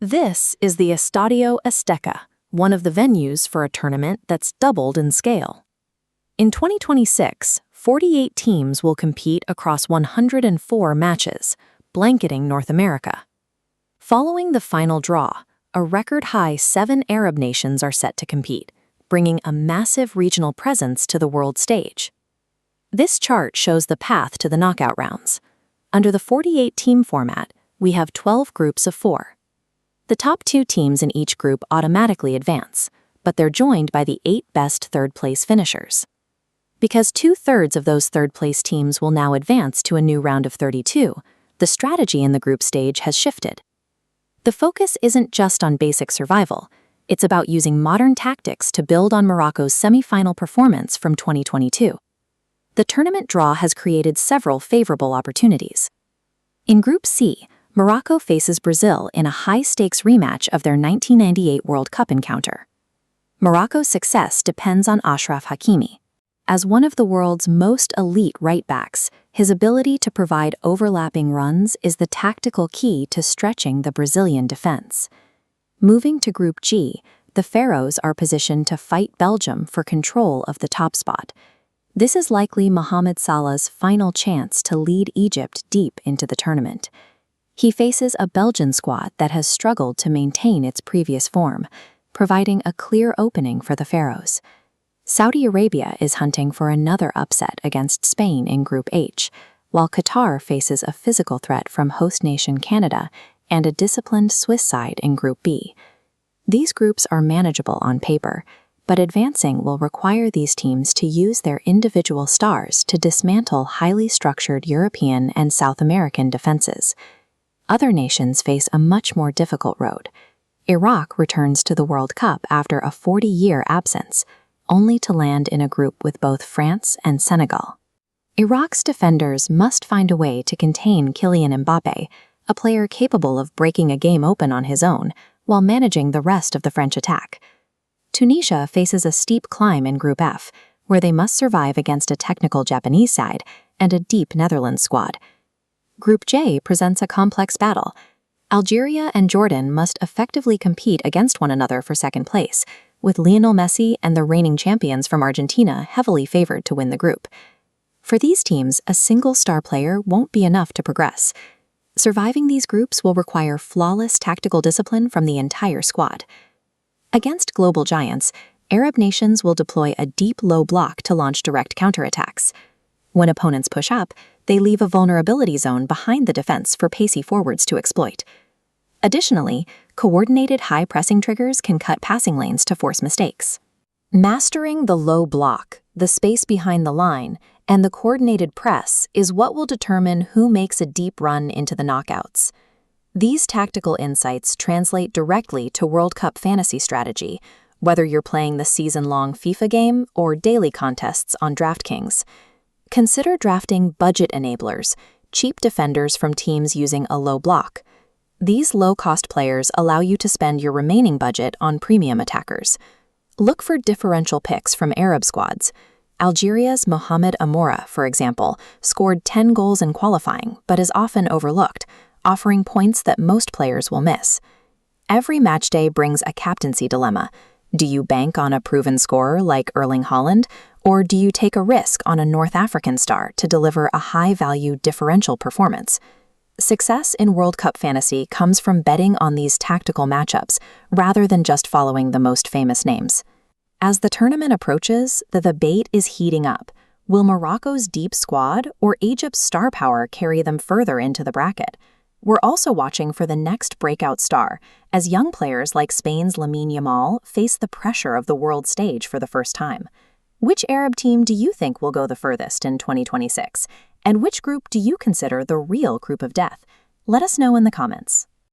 This is the Estadio Azteca, one of the venues for a tournament that's doubled in scale. In 2026, 48 teams will compete across 104 matches, blanketing North America. Following the final draw, a record-high 7 Arab nations are set to compete, bringing a massive regional presence to the world stage. This chart shows the path to the knockout rounds. Under the 48-team format, we have 12 groups of 4. The top 2 teams in each group automatically advance, but they're joined by the 8 best third-place finishers. Because 2/3 of those third-place teams will now advance to a new round of 32, the strategy in the group stage has shifted. The focus isn't just on basic survival, it's about using modern tactics to build on Morocco's semi-final performance from 2022. The tournament draw has created several favorable opportunities. In Group C, Morocco faces Brazil in a high-stakes rematch of their 1998 World Cup encounter. Morocco's success depends on Achraf Hakimi. As one of the world's most elite right-backs, his ability to provide overlapping runs is the tactical key to stretching the Brazilian defense. Moving to Group G, the Pharaohs are positioned to fight Belgium for control of the top spot. This is likely Mohamed Salah's final chance to lead Egypt deep into the tournament. He faces a Belgian squad that has struggled to maintain its previous form, providing a clear opening for the Pharaohs. Saudi Arabia is hunting for another upset against Spain in Group H, while Qatar faces a physical threat from host nation Canada and a disciplined Swiss side in Group B. These groups are manageable on paper, but advancing will require these teams to use their individual stars to dismantle highly structured European and South American defenses. Other nations face a much more difficult road. Iraq returns to the World Cup after a 40-year absence, only to land in a group with both France and Senegal. Iraq's defenders must find a way to contain Kylian Mbappé, a player capable of breaking a game open on his own, while managing the rest of the French attack. Tunisia faces a steep climb in Group F, where they must survive against a technical Japanese side and a deep Netherlands squad. Group J presents a complex battle. Algeria and Jordan must effectively compete against one another for second place, with Lionel Messi and the reigning champions from Argentina heavily favored to win the group. For these teams, a single star player won't be enough to progress. Surviving these groups will require flawless tactical discipline from the entire squad. Against global giants, Arab nations will deploy a deep low block to launch direct counterattacks. When opponents push up, they leave a vulnerability zone behind the defense for pacey forwards to exploit. Additionally, coordinated high pressing triggers can cut passing lanes to force mistakes. Mastering the low block, the space behind the line, and the coordinated press is what will determine who makes a deep run into the knockouts. These tactical insights translate directly to World Cup fantasy strategy, whether you're playing the season-long FIFA game or daily contests on DraftKings. Consider drafting budget enablers, cheap defenders from teams using a low block. These low-cost players allow you to spend your remaining budget on premium attackers. Look for differential picks from Arab squads. Algeria's Mohamed Amoura, for example, scored 10 goals in qualifying, but is often overlooked, offering points that most players will miss. Every matchday brings a captaincy dilemma. Do you bank on a proven scorer like Erling Haaland, or do you take a risk on a North African star to deliver a high-value differential performance? Success in World Cup fantasy comes from betting on these tactical matchups rather than just following the most famous names. As the tournament approaches, the debate is heating up. Will Morocco's deep squad or Egypt's star power carry them further into the bracket? We're also watching for the next breakout star, as young players like Spain's Lamine Yamal face the pressure of the world stage for the first time. Which Arab team do you think will go the furthest in 2026? And which group do you consider the real group of death? Let us know in the comments.